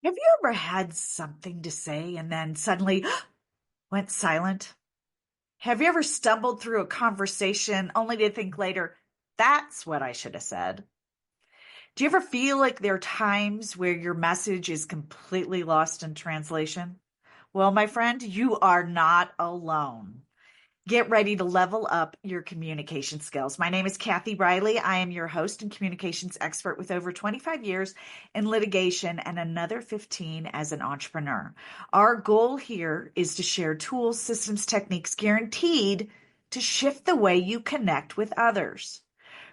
Have you ever had something to say and then suddenly went silent? Have you ever stumbled through a conversation only to think later, that's what I should have said? Do you ever feel like there are times where your message is completely lost in translation? Well, my friend, you are not alone. Get ready to level up your communication skills. My name is Cathy Riley. I am your host and communications expert with over 25 years in litigation and another 15 as an entrepreneur. Our goal here is to share tools, systems, techniques guaranteed to shift the way you connect with others.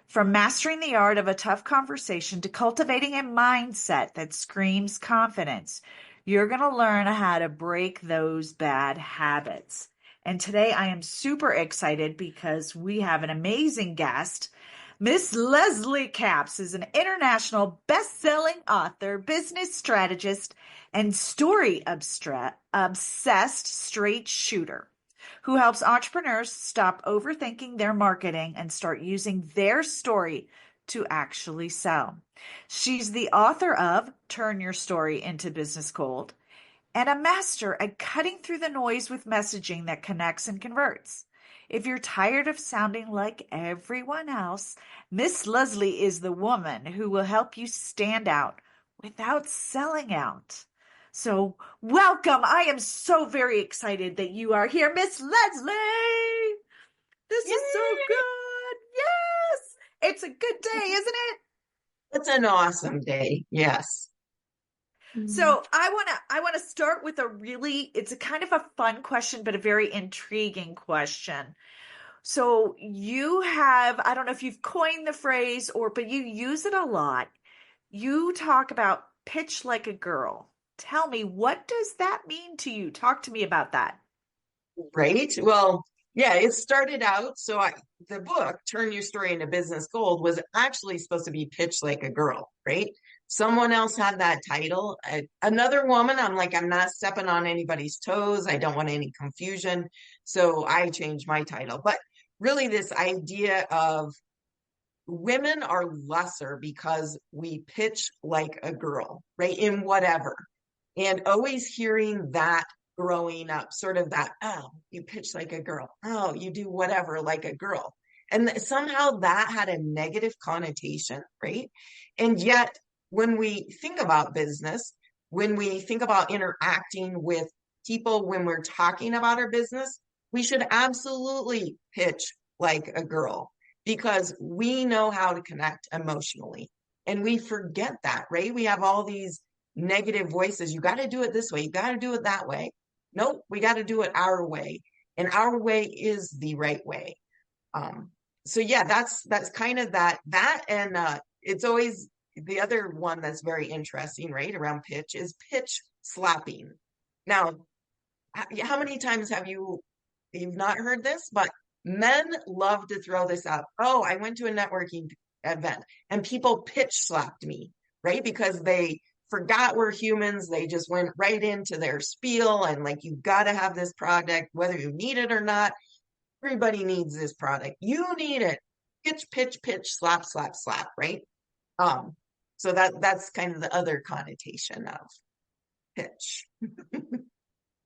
From mastering the art of a tough conversation to cultivating a mindset that screams confidence, you're going to learn how to break those bad habits. And today I am super excited because we have an amazing guest. Miss Leslie Capps is an international best-selling author, business strategist, and story obsessed straight shooter who helps entrepreneurs stop overthinking their marketing and start using their story to actually sell. She's the author of Turn Your Story into Business Gold and a master at cutting through the noise with messaging that connects and converts. If you're tired of sounding like everyone else, Miss Leslie is the woman who will help you stand out without selling out. So, welcome. I am so very excited that you are here, Miss Leslie. This is so Yay! good. Yes. It's a good day, isn't it? It's an awesome day. Yes. Mm. So I want to start with it's a kind of a fun question, but a very intriguing question. So you have, I don't know if you've coined the phrase but you use it a lot. You talk about pitch like a girl. Tell me, what does that mean to you? Talk to me about that. Right. Well, yeah, it started out. The book, Turn Your Story into Business Gold, was actually supposed to be pitched like a girl, right? Someone else had that title. Another woman, I'm like, I'm not stepping on anybody's toes. I don't want any confusion. So I changed my title. But really, this idea of women are lesser because we pitch like a girl, right? In whatever. And always hearing that growing up, sort of that, oh, you pitch like a girl. Oh, you do whatever like a girl. And somehow that had a negative connotation, right? And yet, when we think about business, when we think about interacting with people, when we're talking about our business, we should absolutely pitch like a girl because we know how to connect emotionally. And we forget that, right? We have all these negative voices. You got to do it this way. You got to do it that way. Nope, we got to do it our way. And our way is the right way. Um, so yeah, that's kind of that and it's always the other one that's very interesting, right? Around pitch is pitch slapping. Now, how many times have you've not heard this, but men love to throw this out. Oh, I went to a networking event and people pitch slapped me, right? Because they forgot we're humans. They just went right into their spiel and like, you got to have this product, whether you need it or not. Everybody needs this product. You need it. Pitch, pitch, pitch, slap, slap, slap, right? Um, so that's kind of the other connotation of pitch.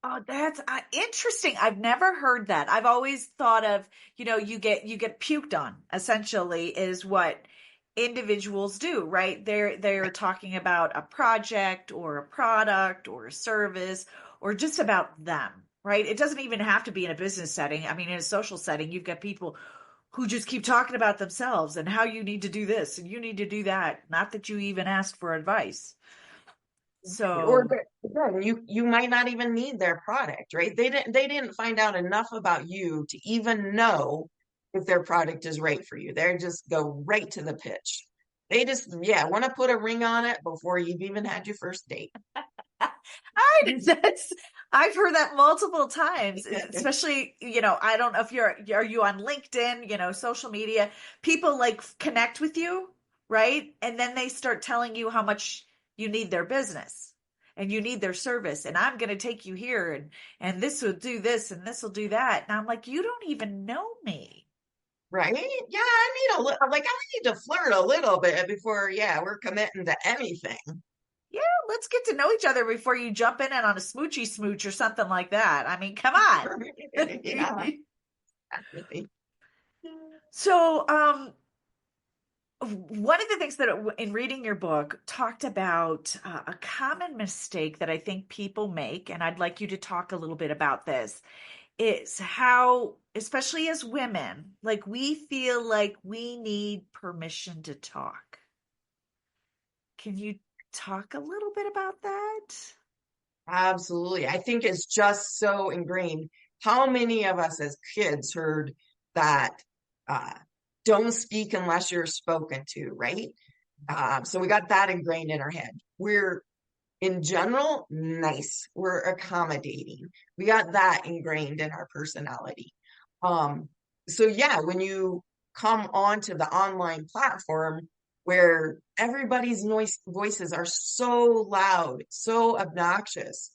Oh, that's interesting. I've never heard that. I've always thought of, you get puked on, essentially, is what individuals do, right? They're talking about a project or a product or a service or just about them, right? It doesn't even have to be in a business setting. I mean, in a social setting, you've got people who just keep talking about themselves and how you need to do this and you need to do that, not that you even asked for advice. Or So, again, you might not even need their product, right? They didn't find out enough about you to even know if their product is right for you. They just go right to the pitch. They just, yeah, want to put a ring on it before you've even had your first date. that's I've heard that multiple times, especially, I don't know if are you on LinkedIn, social media, people like connect with you, right? And then they start telling you how much you need their business and you need their service and I'm going to take you here and this will do this and this will do that. And I'm like, you don't even know me. Right? Yeah, I need I need to flirt a little bit before, yeah, we're committing to anything. Yeah, let's get to know each other before you jump in and on a smoochy smooch or something like that. I mean, come on. Yeah, definitely. So, one of the things that in reading your book talked about a common mistake that I think people make, and I'd like you to talk a little bit about this, is how, especially as women, like we feel like we need permission to talk. Can you talk a little bit about that? Absolutely. I think it's just so ingrained. How many of us as kids heard that uh, don't speak unless you're spoken to, right? So we got that ingrained in our head. We're in general nice. We're accommodating. We got that ingrained in our personality. Um, so yeah, when you come onto the online platform where everybody's voices are so loud, so obnoxious,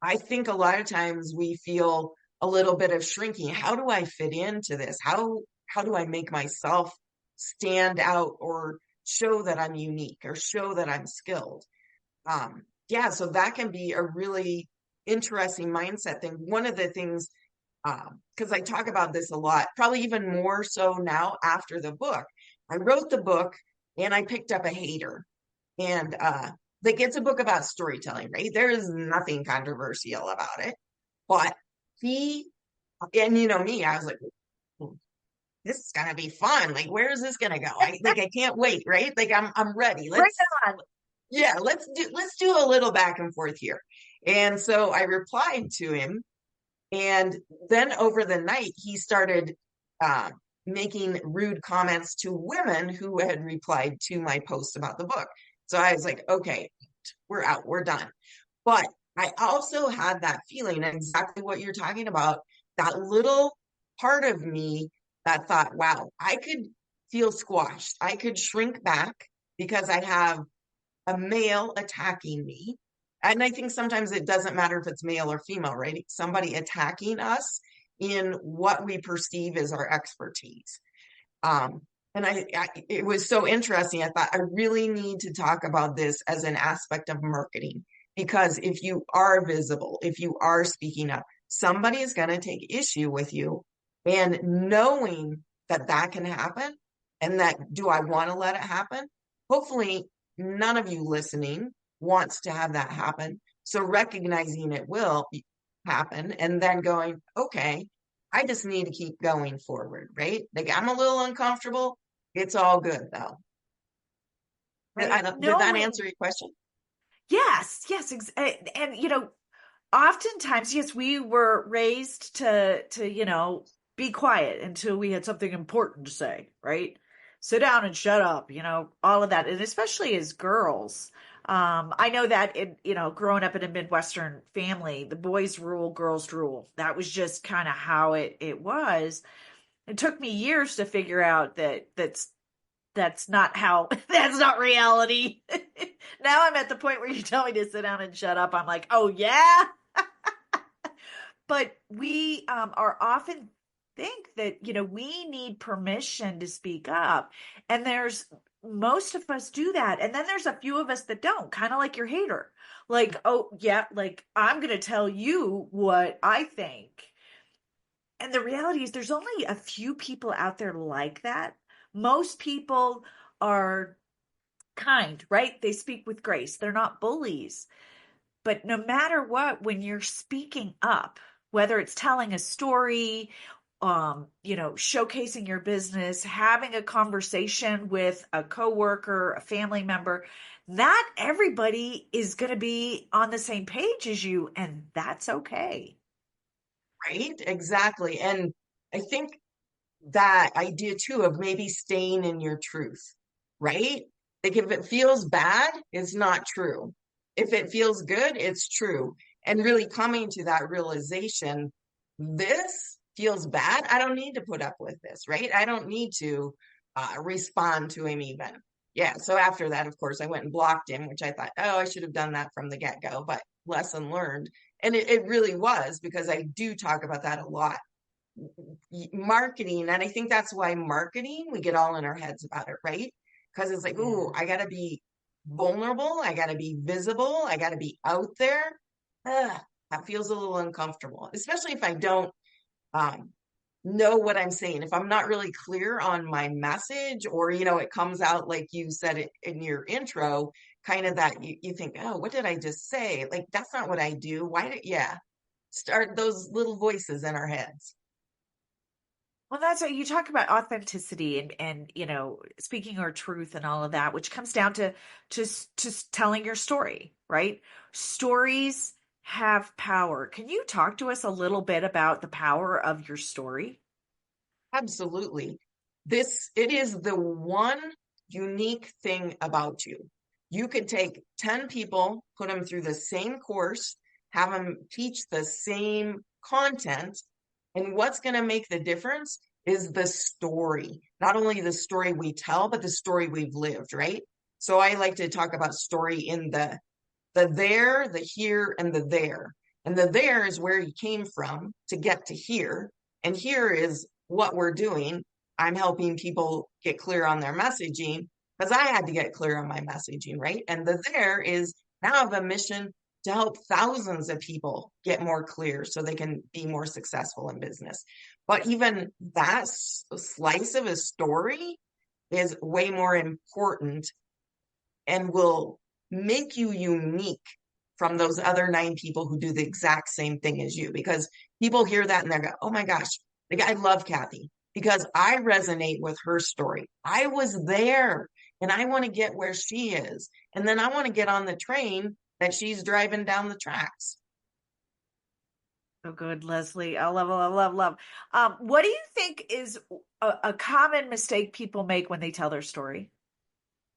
I think a lot of times we feel a little bit of shrinking. How do I fit into this? How do I make myself stand out or show that I'm unique or show that I'm skilled? Yeah, so that can be a really interesting mindset thing. One of the things, because I talk about this a lot, probably even more so now after the book. I wrote the book and I picked up a hater. And like it's a book about storytelling, right? There is nothing controversial about it. But he, and you know me, I was like, "Hmm, this is gonna be fun. Like, where is this gonna go? I can't wait, right? Like I'm ready. Bring it on. Yeah, let's do a little back and forth here. And so I replied to him, and then over the night he started uh, making rude comments to women who had replied to my post about the book. So I was like, okay, we're out, we're done. But I also had that feeling, exactly what you're talking about, that little part of me that thought, wow, I could feel squashed. I could shrink back because I have a male attacking me. And I think sometimes it doesn't matter if it's male or female, right? Somebody attacking us in what we perceive as our expertise. Um, and it was so interesting. I thought I really need to talk about this as an aspect of marketing because if you are visible, if you are speaking up, somebody is going to take issue with you. And knowing that that can happen and that do I want to let it happen? Hopefully, none of you listening wants to have that happen. So recognizing it will happen and then going, okay, I just need to keep going forward, right? Like I'm a little uncomfortable. It's all good though. Right? Did that Knowing, answer your question? yes, yes, and oftentimes, yes, we were raised to be quiet until we had something important to say, right? Sit down and shut up, all of that, and especially as girls. I know that growing up in a Midwestern family, the boys rule, girls rule. That was just kind of how it was. It took me years to figure out that's not how that's not reality. Now I'm at the point where you tell me to sit down and shut up. I'm like, oh yeah. But we are often think that we need permission to speak up, and there's most of us do that, and then there's a few of us that don't, kind of like your hater, like, oh yeah, like I'm gonna tell you what I think. And the reality is there's only a few people out there like that. Most people are kind, right? They speak with grace. They're not bullies. But no matter what, when you're speaking up, whether it's telling a story, showcasing your business, having a conversation with a coworker, a family member, not everybody is going to be on the same page as you, and that's okay. Right? Exactly. And I think that idea too of maybe staying in your truth, right? Like if it feels bad, it's not true. If it feels good, it's true. And really coming to that realization, this feels bad. I don't need to put up with this, right? I don't need to respond to him even. Yeah. So after that, of course, I went and blocked him, which I thought, oh, I should have done that from the get-go, but lesson learned. And it really was because I do talk about that a lot marketing. And I think that's why marketing, we get all in our heads about it, right? Because it's like, ooh, Yeah. I got to be vulnerable. I got to be visible. I got to be out there. Ugh, that feels a little uncomfortable, especially if I don't um, know what I'm saying. If I'm not really clear on my message, or, it comes out like you said it in your intro, kind of that you think, oh, what did I just say? Like, that's not what I do. Why did, yeah, start those little voices in our heads. Well, that's what you talk about, authenticity and speaking our truth and all of that, which comes down to just telling your story, right? Stories have power. Can you talk to us a little bit about the power of your story? Absolutely. It is the one unique thing about you. You could take 10 people, put them through the same course, have them teach the same content, and what's going to make the difference is the story. Not only the story we tell, but the story we've lived, right? So I like to talk about story in the there, the here, and the there. And the there is where you came from to get to here. And here is what we're doing. I'm helping people get clear on their messaging because I had to get clear on my messaging, right? And the there is now I have a mission to help thousands of people get more clear so they can be more successful in business. But even that slice of a story is way more important and will make you unique from those other nine people who do the exact same thing as you. Because people hear that and they go, oh my gosh, like, I love Cathy because I resonate with her story. I was there and I want to get where she is. And then I want to get on the train that she's driving down the tracks. So good, Leslie. I love, love, love, love. What do you think is a common mistake people make when they tell their story?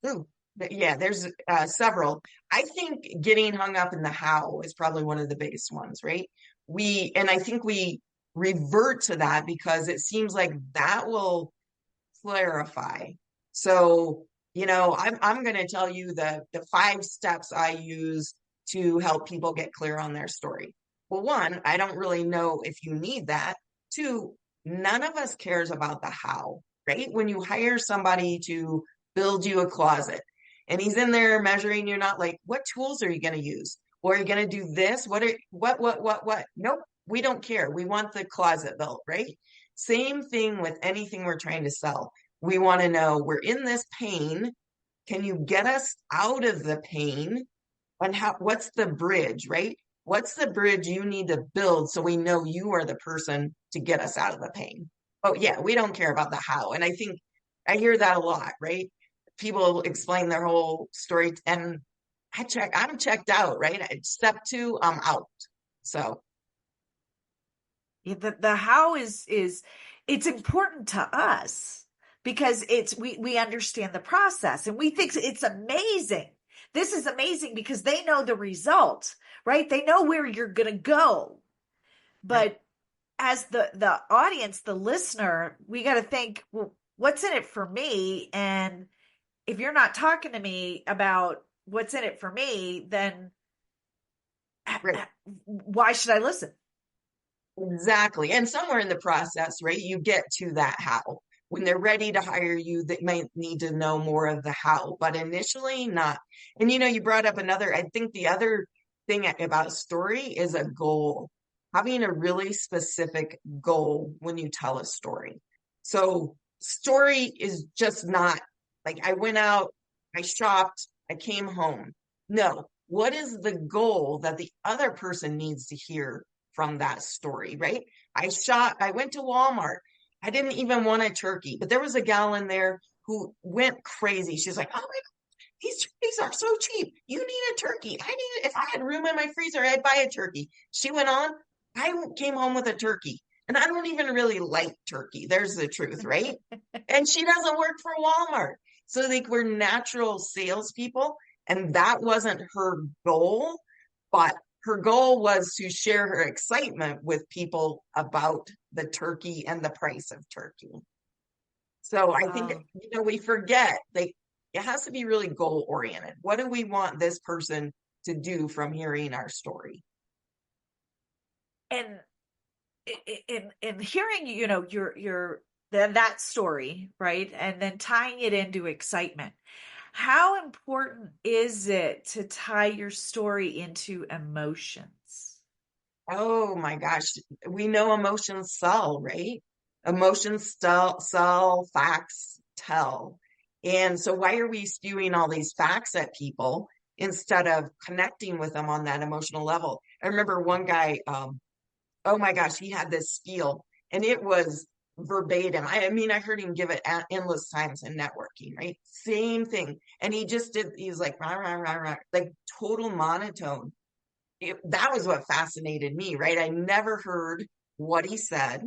Ooh, yeah, there's several. I think getting hung up in the how is probably one of the biggest ones, right? And I think we revert to that because it seems like that will clarify. So, I'm going to tell you the 5 steps I use to help people get clear on their story. Well, one, I don't really know if you need that. Two, none of us cares about the how, right? When you hire somebody to build you a closet and he's in there measuring, you're not like, what tools are you going to use? Or are you going to do this? What? Nope, we don't care. We want the closet built, right? Same thing with anything we're trying to sell. We want to know we're in this pain. Can you get us out of the pain? And what's the bridge, right? What's the bridge you need to build so we know you are the person to get us out of the pain? Oh, yeah, we don't care about the how. And I think I hear that a lot, right? People explain their whole story and I'm checked out, right? Step 2, I'm out. So, Yeah, the how is it's important to us because we understand the process and we think it's amazing. This is amazing because they know the result, right? They know where you're going to go. right. But as the audience, the listener, we got to think, well, what's in it for me? And if you're not talking to me about what's in it for me, then Right. why should I listen? Exactly. And somewhere in the process, right, you get to that how. When they're ready to hire you, they might need to know more of the how, but initially not. And you brought up I think the other thing about story is a goal, having a really specific goal when you tell a story. So, story is just not like I went out, I shopped, I came home. No, what is the goal that the other person needs to hear from that story, right? I went to Walmart. I didn't even want a turkey, but there was a gal in there who went crazy. She's like, oh my God, these turkeys are so cheap. You need a turkey. If I had room in my freezer, I'd buy a turkey. She went on. I came home with a turkey. And I don't even really like turkey. There's the truth, right? And she doesn't work for Walmart. So like we're natural salespeople. And that wasn't her goal, but her goal was to share her excitement with people about the turkey and the price of turkey. So I think, Oh, we forget like it has to be really goal oriented. What do we want this person to do from hearing our story? and in hearing your that story, right, and then tying it into excitement, How important is it to tie your story into emotions? Oh my gosh. We know emotions sell, right? Emotions sell, facts tell. And so why are we spewing all these facts at people instead of connecting with them on that emotional level? I remember one guy, oh my gosh, he had this spiel and it was verbatim. I mean, I heard him give it at endless times in networking, right? Same thing. And he just did, he's like, rah, rah, rah, rah, like total monotone. That was what fascinated me, right? I never heard what he said,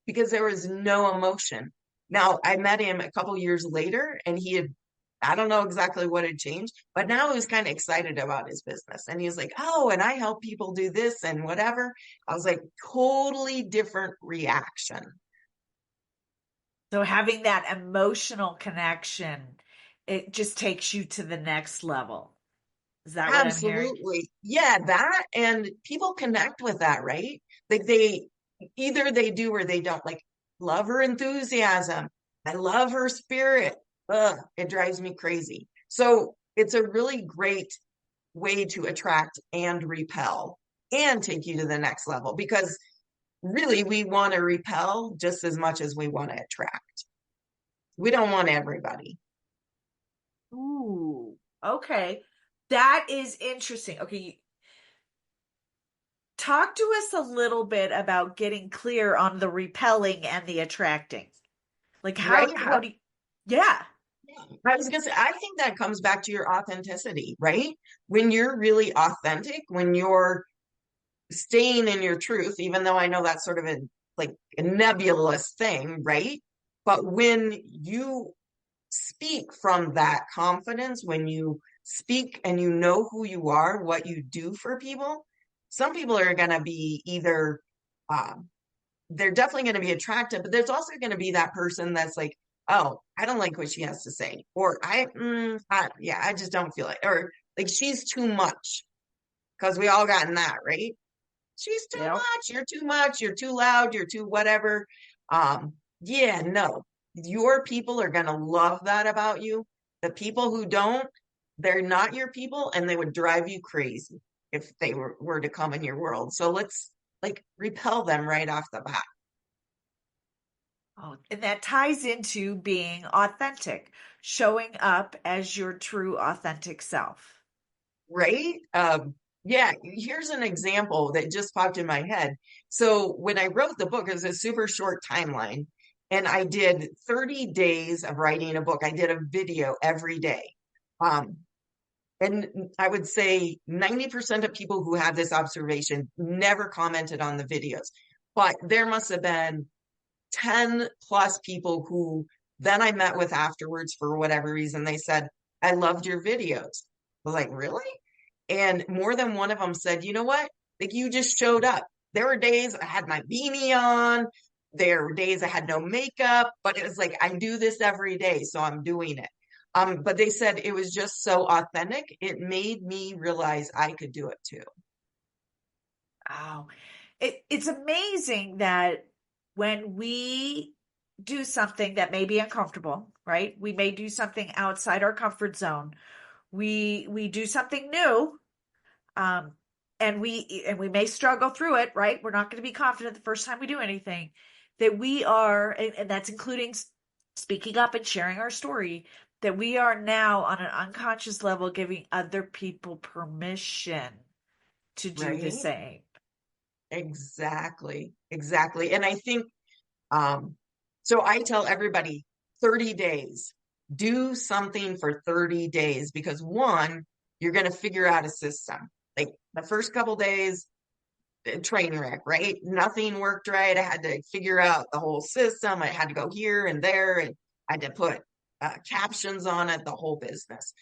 because there was no emotion. Now, I met him a couple years later and he had, I don't know exactly what had changed, but now he was kind of excited about his business. And he was like, oh, and I help people do this and whatever. I was like, totally different reaction. So having that emotional connection, it just takes you to the next level. Is that what I'm hearing? Absolutely. Yeah, that and people connect with that, right? Like they either they do or they don't. Like love her enthusiasm. I love her spirit. Ugh, it drives me crazy. So it's a really great way to attract and repel and take you to the next level because really we want to repel just as much as we want to attract. We don't want everybody. Ooh, okay. That is interesting. Okay, talk to us a little bit about getting clear on the repelling and the attracting. Like Right? how do you, yeah. I was gonna say, I think that comes back to your authenticity, right? When you're really authentic, when you're staying in your truth, even though I know that's sort of a like a nebulous thing, right? But when you speak from that confidence, when you speak and you know who you are, what you do for people, some people are gonna be either um, they're definitely going to be attractive, but there's also going to be that person that's like, oh, I don't like what she has to say, or yeah, I just don't feel it, or like she's too much because we all gotten that, right? She's too Yeah. much, you're too loud, you're too whatever. Yeah, no, your people are going to love that about you. The people who don't, they're not your people and they would drive you crazy if they were to come in your world. So let's like repel them right off the bat. Oh, and that ties into being authentic, showing up as your true authentic self. Right? Yeah, here's an example that just popped in my head. So when I wrote the book, it was a super short timeline, and I did 30 days of writing a book. I did a video every day. Um, and I would say 90% of people who have this observation never commented on the videos, but there must have been 10 plus people who then I met with afterwards for whatever reason. They said, I loved your videos. I was like, really? And more than one of them said, you know what? Like you just showed up. There were days I had my beanie on. There were days I had no makeup, but it was like, I do this every day, so I'm doing it. But they said it was just so authentic. It made me realize I could do it too. Oh, it's amazing that when we do something that may be uncomfortable, right? We may do something outside our comfort zone. We do something new, um, and we may struggle through it, right? We're not going to be confident the first time we do anything. That we are, and that's including speaking up and sharing our story. That we are now on an unconscious level giving other people permission to do the Right? same. Exactly. Exactly. And I think so I tell everybody 30 days, do something for 30 days because one, you're going to figure out a system. Like the first couple days, train wreck, right? Nothing worked right. I had to figure out the whole system. I had to go here and there and I had to put captions on it, the whole business.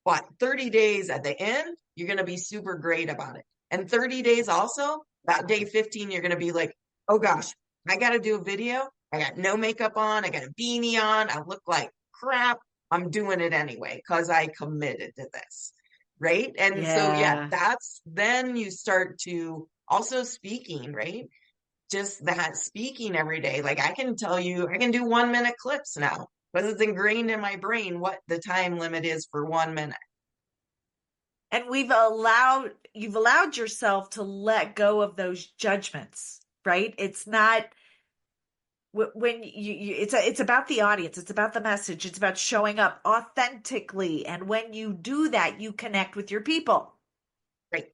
But 30 days at the end, you're going to be super great about it. And 30 days also, about day 15, you're going to be like, oh gosh, I got to do a video. I got no makeup on. I got a beanie on. I look like crap. I'm doing it anyway because I committed to this. Right. And so, yeah, Yeah. that's then you start to also speaking, right? Just that speaking every day. Like I can tell you, I can do 1 minute clips now. because it's ingrained in my brain what the time limit is for 1 minute. And you've allowed yourself to let go of those judgments, right? It's not when it's about the audience, it's about the message, it's about showing up authentically. And when you do that, you connect with your people. Right.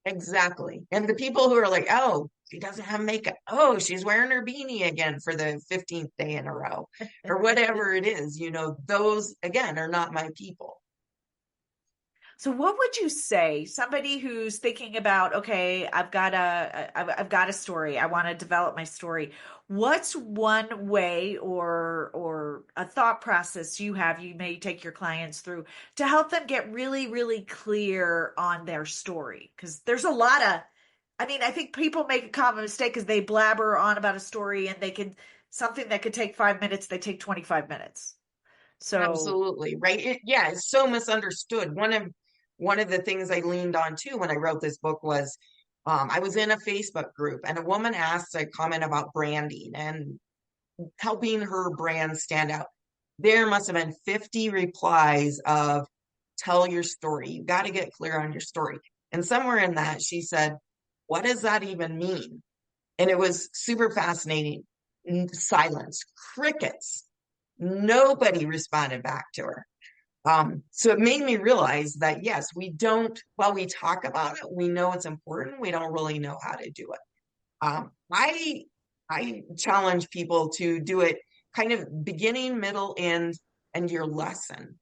Exactly. And the people who are like, oh, she doesn't have makeup. Oh, she's wearing her beanie again for the 15th day in a row, or whatever it is, those again are not my people. So what would you say somebody who's thinking about, okay, I've got a story. I want to develop my story. What's one way or a thought process you may take your clients through to help them get really, really clear on their story? Because there's a lot of, I mean, I think people make a common mistake because they blabber on about a story and something that could take 5 minutes, they take 25 minutes. So, Absolutely. Right. Yeah, it's so misunderstood. One of the things I leaned on too when I wrote this book was I was in a Facebook group and a woman asked a comment about branding and helping her brand stand out. There must have been 50 replies of tell your story. You got to get clear on your story. And somewhere in that, she said, what does that even mean? And it was super fascinating. Silence, crickets. Nobody responded back to her. So it made me realize that yes, we don't, while we talk about it, we know it's important. We don't really know how to do it. I challenge people to do it kind of beginning, middle, end, and your lesson.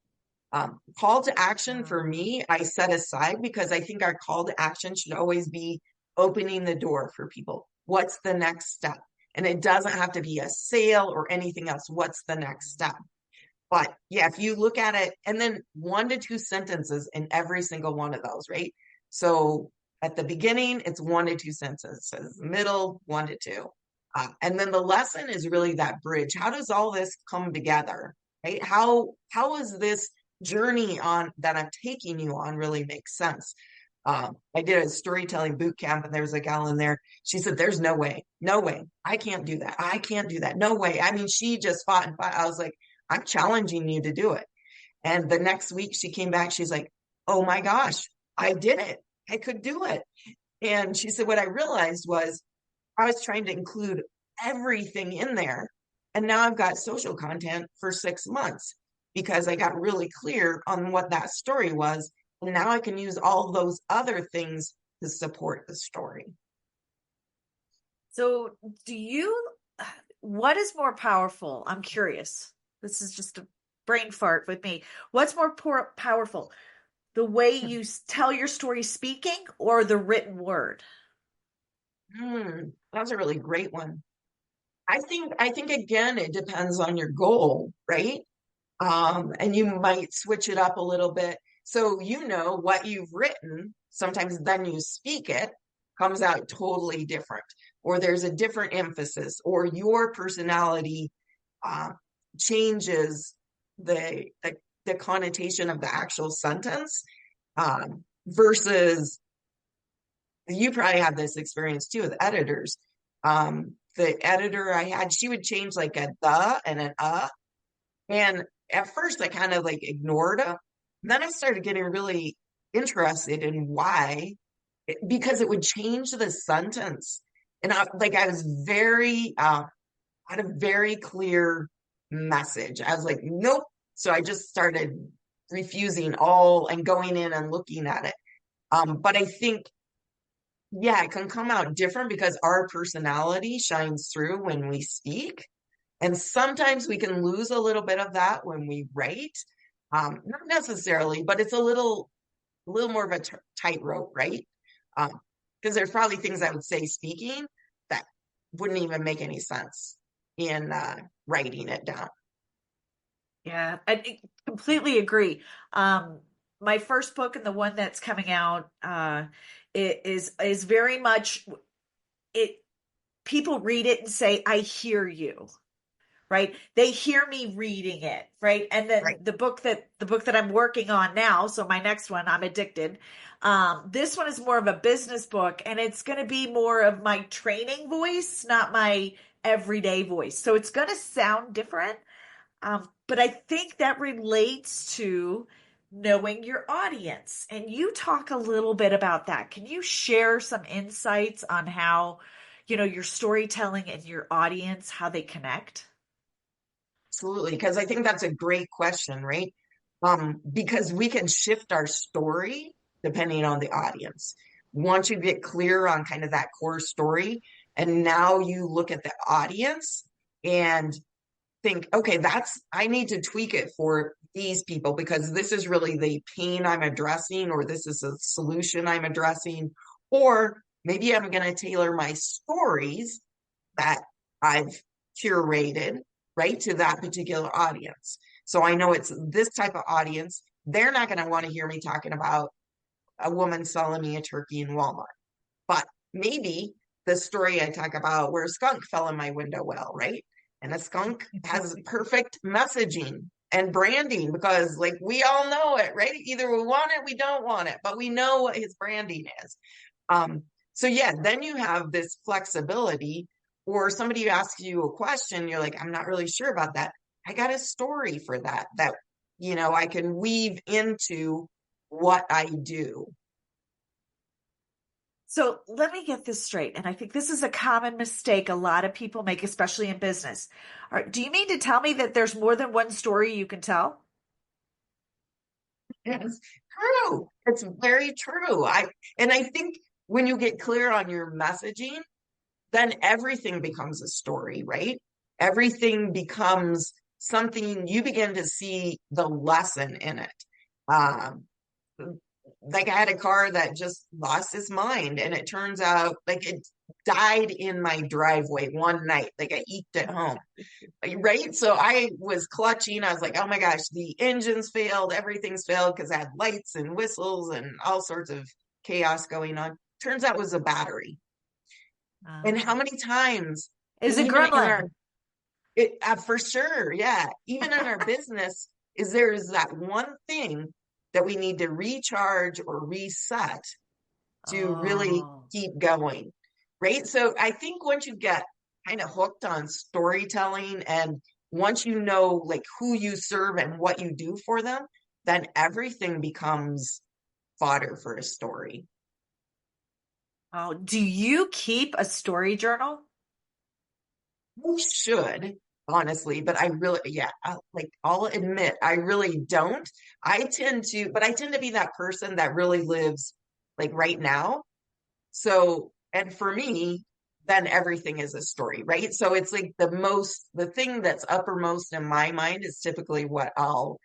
Call to action for me, I set aside because I think our call to action should always be opening the door for people. What's the next step? And it doesn't have to be a sale or anything else. What's the next step? But yeah, if you look at it, and then 1 to 2 sentences in every single one of those, right? So at the beginning, it's 1 to 2 sentences, middle, 1 to 2. And then the lesson is really that bridge. How does all this come together, right? How is this journey on that I'm taking you on really makes sense? I did a storytelling boot camp and there was a gal in there. She said, there's no way, no way. I can't do that. I can't do that. No way. I mean, she just fought and fought. I was like, I'm challenging you to do it. And the next week she came back. She's like, oh my gosh, I did it. I could do it. And she said, what I realized was I was trying to include everything in there. And now I've got social content for 6 months because I got really clear on what that story was. And now I can use all those other things to support the story. so what is more powerful? I'm curious. This is just a brain fart with me. What's more powerful? The way you tell your story speaking or the written word? That's a really great one. I think again, it depends on your goal, right? And you might switch it up a little bit. So what you've written, sometimes then you speak it, comes out totally different, or there's a different emphasis, or your personality uh, changes the connotation of the actual sentence versus you probably have this experience too with editors. The editor I had, she would change like a the and an and at first I kind of like ignored them. Then I started getting really interested in why, because it would change the sentence. And I was had a very clear message. I was like, nope. So I just started refusing all and going in and looking at it. But I think, yeah, it can come out different because our personality shines through when we speak. And sometimes we can lose a little bit of that when we write. Not necessarily, but it's a little more of a tightrope, right? Because there's probably things I would say speaking that wouldn't even make any sense in writing it down. Yeah, I completely agree. My first book and the one that's coming out is very much it. People read it and say, "I hear you." Right? They hear me reading it, right? And then Right. the book that I'm working on now, so my next one, I'm addicted. This one is more of a business book, and it's going to be more of my training voice, not my everyday voice. So it's going to sound different. But I think that relates to knowing your audience. And you talk a little bit about that. Can you share some insights on how, your storytelling and your audience, how they connect? Absolutely, because I think that's a great question, right? Because we can shift our story depending on the audience. Once you get clear on kind of that core story, and now you look at the audience and think, okay, I need to tweak it for these people because this is really the pain I'm addressing, or this is a solution I'm addressing, or maybe I'm going to tailor my stories that I've curated, right, to that particular audience. So I know it's this type of audience. They're not going to want to hear me talking about a woman selling me a turkey in Walmart. But maybe the story I talk about where a skunk fell in my window well, right? And a skunk has perfect messaging and branding because, like, we all know it, right? Either we want it, we don't want it, but we know what his branding is. Um, so yeah, then you have this flexibility, or somebody asks you a question, you're like, I'm not really sure about that. I got a story for that I can weave into what I do. So let me get this straight. And I think this is a common mistake a lot of people make, especially in business. All right, do you mean to tell me that there's more than one story you can tell? It's true. It's very true. I think when you get clear on your messaging, then everything becomes a story, right? Everything becomes something you begin to see the lesson in it. Um, like I had a car that just lost its mind, and it turns out like it died in my driveway one night. Like I eked it home, right? So I was clutching. I was like, oh my gosh, the engines failed, everything's failed because I had lights and whistles and all sorts of chaos going on. Turns out it was a battery. And how Oh. many times, Is it even in our gremlin? for sure, yeah, even in our business, is that one thing that we need to recharge or reset to really Oh. keep going, right? So I think once you get kind of hooked on storytelling, and once you know like who you serve and what you do for them, then everything becomes fodder for a story. Oh, do you keep a story journal? You should, honestly, but I really, yeah, I'll admit, I really don't. But I tend to be that person that really lives like right now. So, and for me, then everything is a story, right? So it's like the thing that's uppermost in my mind is typically what I'll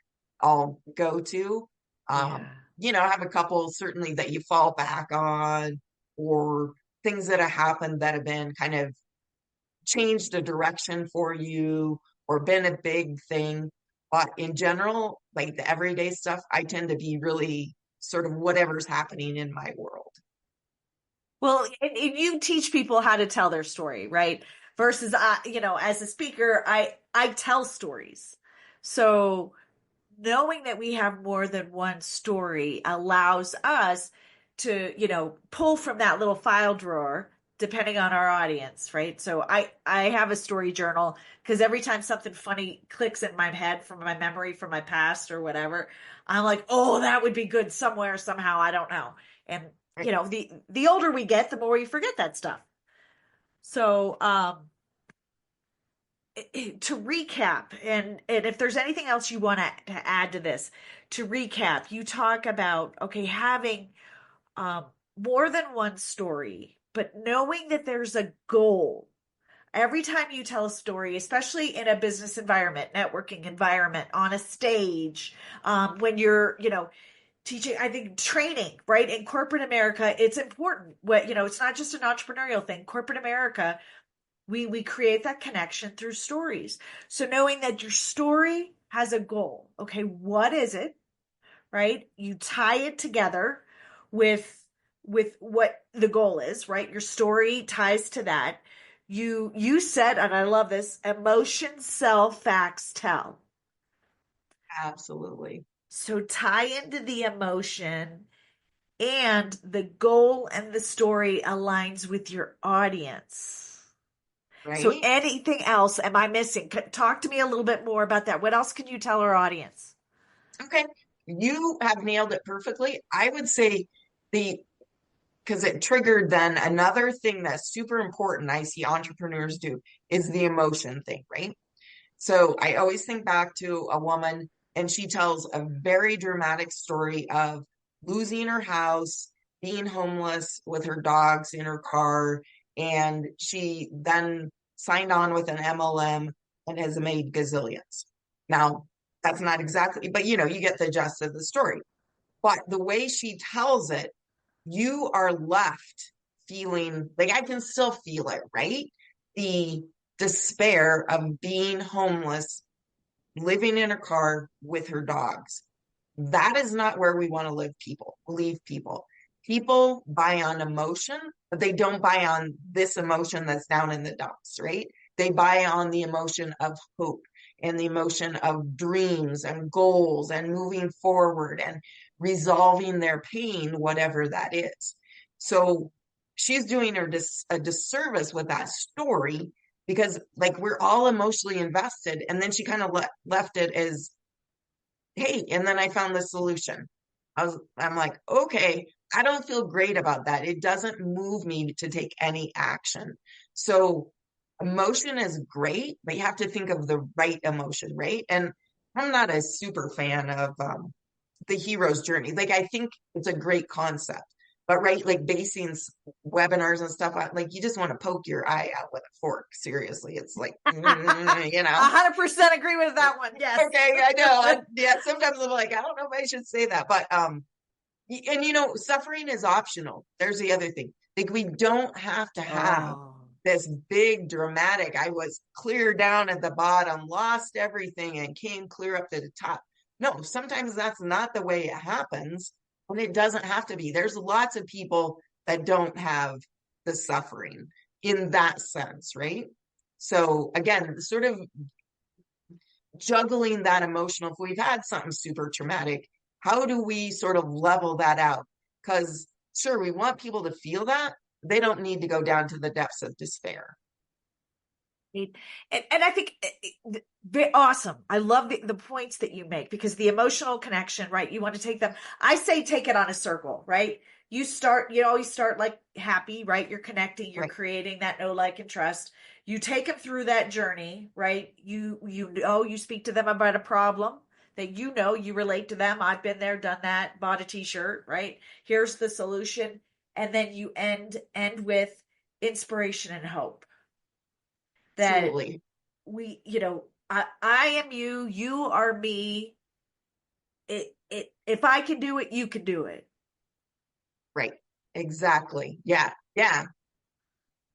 go to. Um, Yeah. I have a couple certainly that you fall back on, or things that have happened that have been kind of changed the direction for you or been a big thing. But in general, like the everyday stuff, I tend to be really sort of whatever's happening in my world. Well, and you teach people how to tell their story, right? Versus, as a speaker, I tell stories. So knowing that we have more than one story allows us to, pull from that little file drawer depending on our audience, right? So I have a story journal because every time something funny clicks in my head from my memory from my past or whatever, I'm like, "Oh, that would be good somewhere somehow, I don't know." And Right. the older we get, the more we forget that stuff. So, to recap, and if there's anything else you want to add to this, to recap, you talk about, okay, having um, more than one story, but knowing that there's a goal. Every time you tell a story, especially in a business environment, networking environment, on a stage, when you're, teaching, I think training, right? In corporate America, it's important. It's not just an entrepreneurial thing. Corporate America, we create that connection through stories. So knowing that your story has a goal. Okay, what is it? Right? You tie it together with what the goal is, right? Your story ties to that. You said, and I love this, emotion sell, facts tell. Absolutely. So tie into the emotion, and the goal and the story aligns with your audience. So right? anything else am I missing? Talk to me a little bit more about that. What else can you tell our audience? Okay. You have nailed it perfectly. I would say the because it triggered then another thing that's super important I see entrepreneurs do is the emotion thing, right? So I always think back to a woman, and she tells a very dramatic story of losing her house, being homeless with her dogs in her car, and she then signed on with an MLM and has made gazillions. Now, that's not exactly, but you get the gist of the story. But the way she tells it, you are left feeling like I can still feel it, right? The despair of being homeless, living in a car with her dogs. That is not where we want to leave people. People buy on emotion, but they don't buy on this emotion that's down in the dumps, right? They buy on the emotion of hope and the emotion of dreams and goals and moving forward and resolving their pain, whatever that is. So she's doing her a disservice with that story because, like, we're all emotionally invested. And then she kind of left it as, hey, and then I found the solution. I'm like, okay, I don't feel great about that. It doesn't move me to take any action. So emotion is great, but you have to think of the right emotion, right? And I'm not a super fan of the hero's journey. Like, I think it's a great concept, but right, like basing webinars and stuff on, like, you just want to poke your eye out with a fork. Seriously, it's like, 100% agree with that one. Yes. Okay, I know. Yeah, sometimes I'm like, I don't know if I should say that, but and suffering is optional. There's the other thing. Like, we don't have to have Oh. this big dramatic, I was clear down at the bottom, lost everything, and came clear up to the top. No, sometimes that's not the way it happens, and it doesn't have to be. There's lots of people that don't have the suffering in that sense, right? So again, sort of juggling that emotional, if we've had something super traumatic, how do we sort of level that out? Because sure, we want people to feel that. They don't need to go down to the depths of despair. And I think very awesome. I love the points that you make because the emotional connection, right? You want to take them. I say take it on a circle, right? You always start like happy, right? You're connecting, you're Right. creating that know, like, and trust. You take them through that journey, right? You speak to them about a problem that you relate to them. I've been there, done that, bought a t-shirt, right? Here's the solution. And then you end with inspiration and hope that Absolutely. I am you, you are me. If I can do it, you can do it. Right. Exactly. Yeah. Yeah.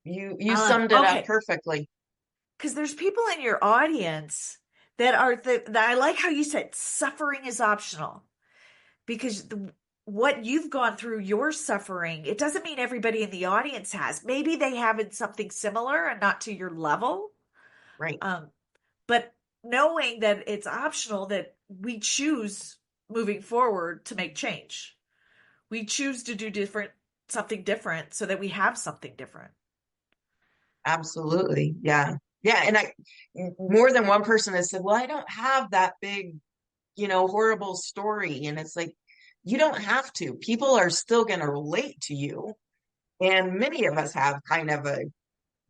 You I love it. summed it up Okay. perfectly. Because there's people in your audience that I like how you said suffering is optional because what you've gone through, your suffering, it doesn't mean everybody in the audience has. Maybe they have it something similar and not to your level. Right. Um, but knowing that it's optional, that we choose moving forward to make change. We choose to do something different so that we have something different. Absolutely. Yeah. Yeah. And more than one person has said, well, I don't have that big, horrible story. And it's like, you don't have to. People are still going to relate to you. And many of us have kind of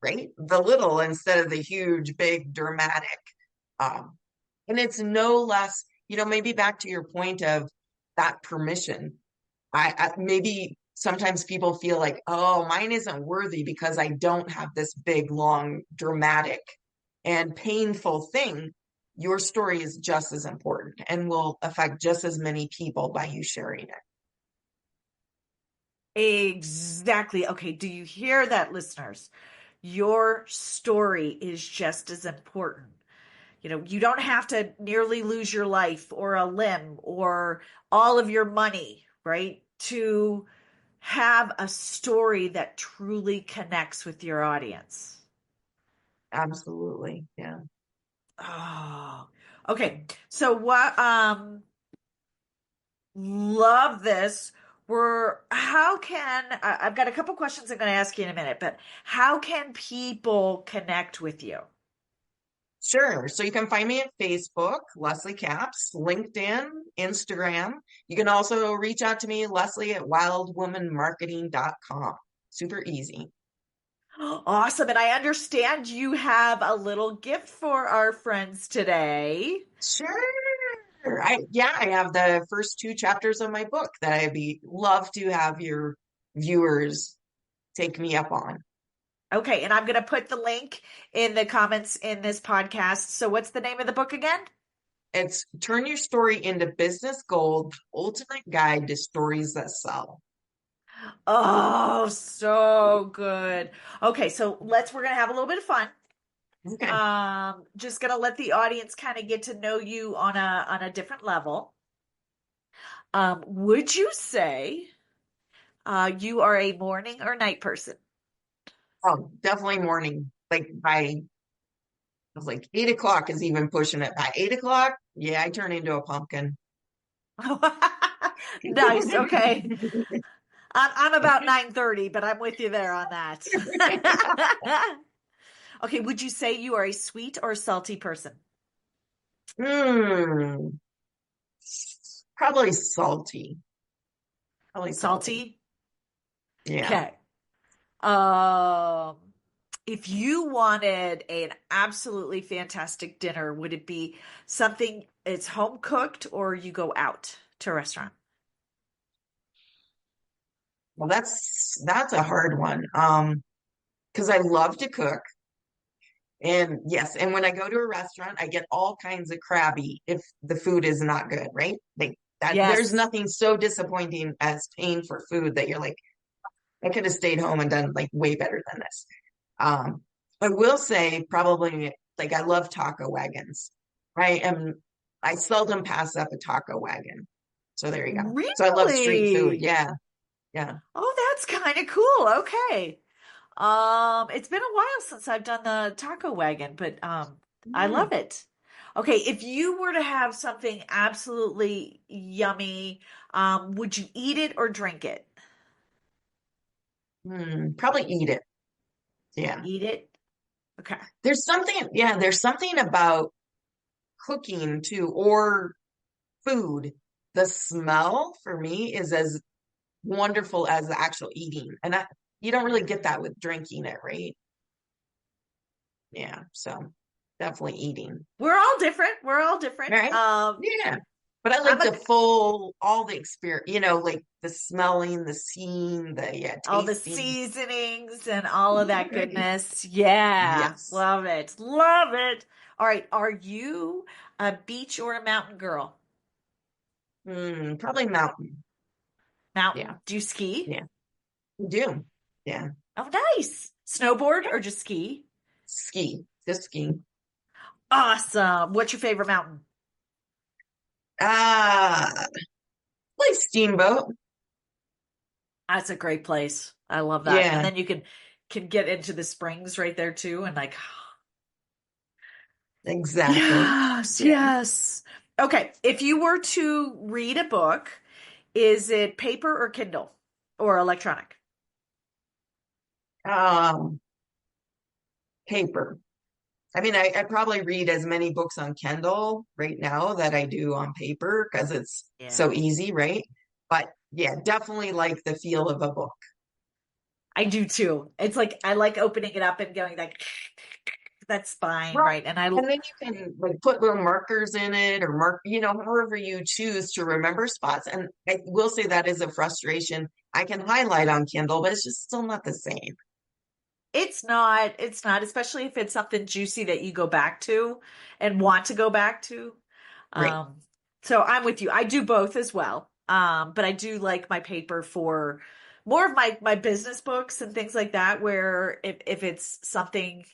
right, the little instead of the huge, big, dramatic. Um, and it's no less, maybe back to your point of that permission. I maybe sometimes people feel like, oh, mine isn't worthy because I don't have this big, long, dramatic and painful thing. Your story is just as important and will affect just as many people by you sharing it. Exactly. Okay. Do you hear that, listeners? Your story is just as important. You don't have to nearly lose your life or a limb or all of your money, right? To have a story that truly connects with your audience. Absolutely. Yeah. Oh, okay. So love this. how can, I've got a couple questions I'm going to ask you in a minute, but how can people connect with you? Sure. So you can find me at Facebook, Leslie Caps, LinkedIn, Instagram. You can also reach out to me, Leslie at wildwomanmarketing.com. Super easy. Awesome. And I understand you have a little gift for our friends today. Sure. I have the first two chapters of my book that I'd be love to have your viewers take me up on. Okay, and I'm going to put the link in the comments in this podcast. So, what's the name of the book again? It's Turn Your Story into Business Gold, Ultimate Guide to Stories That Sell. Oh, so good. Okay, so we're going to have a little bit of fun. Okay. Just going to let the audience kind of get to know you on a different level. Would you say you are a morning or night person? Oh, definitely morning. Like by I was like 8 o'clock is even pushing it. By 8 o'clock, yeah, I turn into a pumpkin. Nice. Okay. I'm about 9:30, but I'm with you there on that. Okay, would you say you are a sweet or salty person? Hmm. Probably salty. Probably salty. Salty? Yeah. Okay. Um, if you wanted an absolutely fantastic dinner, would it be something it's home cooked or you go out to a restaurant? Well, that's a hard one. Because I love to cook. And yes, and when I go to a restaurant, I get all kinds of crabby if the food is not good, right? Like that there's Yes. nothing so disappointing as paying for food that you're like, I could have stayed home and done like way better than this. I will say probably like I love taco wagons. I seldom pass up a taco wagon. So there you go. So I love street food. Really? Yeah. Yeah. Oh, that's kind of cool. Okay. It's been a while since I've done the taco wagon, but I Hmm. love it. Okay, if you were to have something absolutely yummy, would you eat it or drink it? Probably eat it. Yeah. Eat it. Okay. There's something about cooking too, or food. The smell for me is as wonderful as the actual eating. You don't really get that with drinking it, right? Yeah. So definitely eating. We're all different. We're all different. Right? Yeah. But I I'm like a all the experience, like the smelling, the seeing, yeah, all the tasting. seasonings and all of that Right. goodness. Yeah, Yes. love it. Love it. All right, are you a beach or a mountain girl? Probably mountain. Yeah. Mountain. Do you ski? Yeah. We do. Yeah. Oh, nice. Snowboard or just ski? Ski. Just ski. Awesome. What's your favorite mountain? Ah, like steamboat. That's a great place. I love that. And Yeah, then you can get into the springs right there too and like exactly. yes, Yeah. yes. Okay, if you were to read a book, is it paper or Kindle or electronic? Um, paper. I mean, I probably read as many books on Kindle right now that I do on paper because it's Yeah. so easy, right? But yeah, definitely like the feel of a book. I do too. It's like I like opening it up and going like that spine, Right. right? And I And then you can like put little markers in it or however you choose to remember spots. And I will say that is a frustration. I can highlight on Kindle, but it's just still not the same. it's not, especially if it's something juicy that you go back to and want to go back to. Right. Um, so I'm with you. I do both as well. But I do like my paper for more of my business books and things like that, where if it's something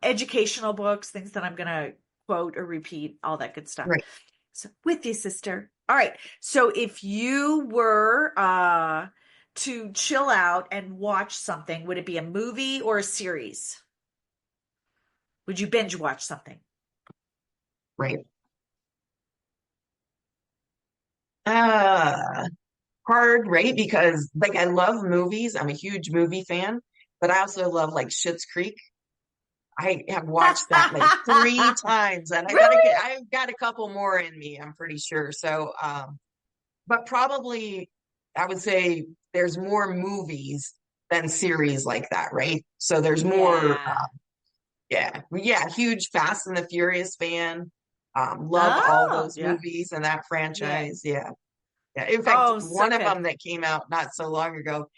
educational books, things that I'm gonna quote or repeat, all that good stuff. Right. So with you, sister. All right. So if you were to chill out and watch something, would it be a movie or a series? Would you binge watch something? Right. Uh, hard, right? Because like I love movies. I'm a huge movie fan, but I also love like Schitt's Creek. I have watched that like 3 times and Really? I've got a couple more in me, I'm pretty sure. So but probably I would say there's more movies than series like that, right? So there's more Yeah. yeah, huge Fast and the Furious fan. Love all Oh, those yeah. movies and that Yeah. franchise. Yeah. Yeah. In fact, Oh, so one of good. them that came out not so long ago,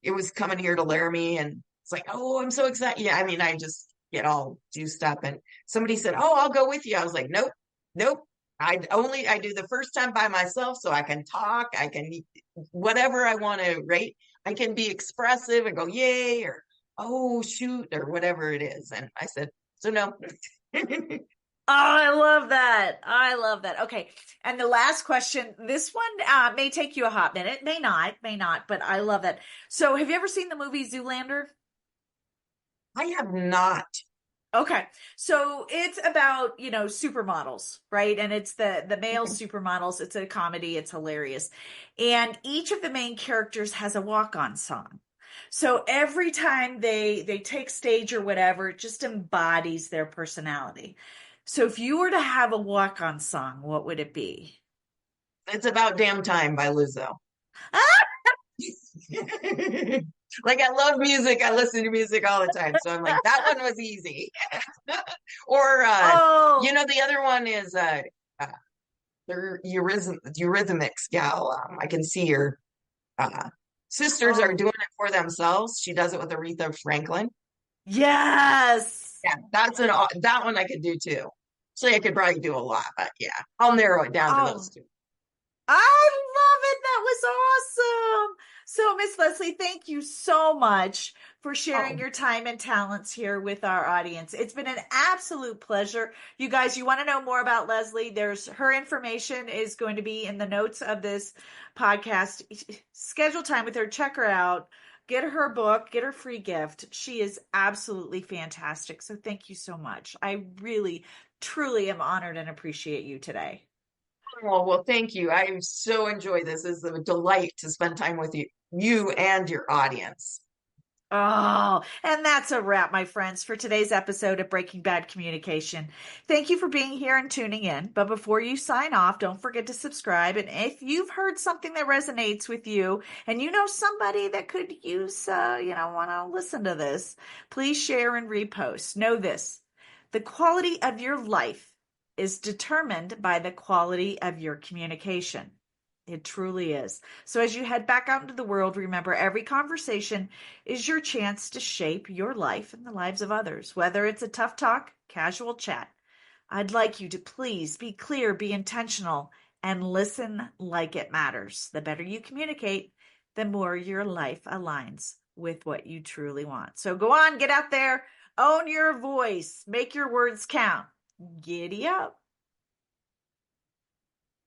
it was coming here to Laramie and it's like, oh, I'm so excited. Yeah, I mean, I just get all juiced up and somebody said, oh, I'll go with you. I was like, nope, nope. I do the first time by myself so I can talk, I can whatever I want to rate. I can be expressive and go, yay, or oh shoot, or whatever it is. And I said, so no. Oh, I love that. I love that. Okay. And the last question, this one may take you a hot minute, may not, but I love that. So, have you ever seen the movie Zoolander? I have not. Okay. So it's about, supermodels, right? And it's the male Okay. supermodels. It's a comedy, it's hilarious. And each of the main characters has a walk-on song. So every time they take stage or whatever, it just embodies their personality. So if you were to have a walk-on song, what would it be? It's about damn time by Lizzo. Like I love music. I listen to music all the time. So I'm like, that one was easy. Or Oh, the other one is uh the Eurythmics gal. I can see her sisters are oh, doing it for themselves. She does it with Aretha Franklin. yes. Yeah, that one I could do too. Actually, I could probably do a lot, but yeah, I'll narrow it down to those Oh, two. I love it. That was awesome. So, Miss Leslie, thank you so much for sharing Oh, your time and talents here with our audience. It's been an absolute pleasure. You guys, you want to know more about Leslie? There's her information is going to be in the notes of this podcast. Schedule time with her, check her out, get her book, get her free gift. She is absolutely fantastic. So, thank you so much. I really, truly am honored and appreciate you today. well, thank you. I so enjoy this. It's a delight to spend time with you and your audience. Oh, and that's a wrap, my friends, for today's episode of Breaking Bad Communication. Thank you for being here and tuning in. But before you sign off, don't forget to subscribe. And if you've heard something that resonates with you and you know somebody that could use, want to listen to this, please share and repost. Know this: the quality of your life is determined by the quality of your communication. It truly is. So as you head back out into the world, remember every conversation is your chance to shape your life and the lives of others, whether it's a tough talk, casual chat. I'd like you to please be clear, be intentional, and listen like it matters. The better you communicate, the more your life aligns with what you truly want. So go on, get out there, own your voice, make your words count. Giddy up.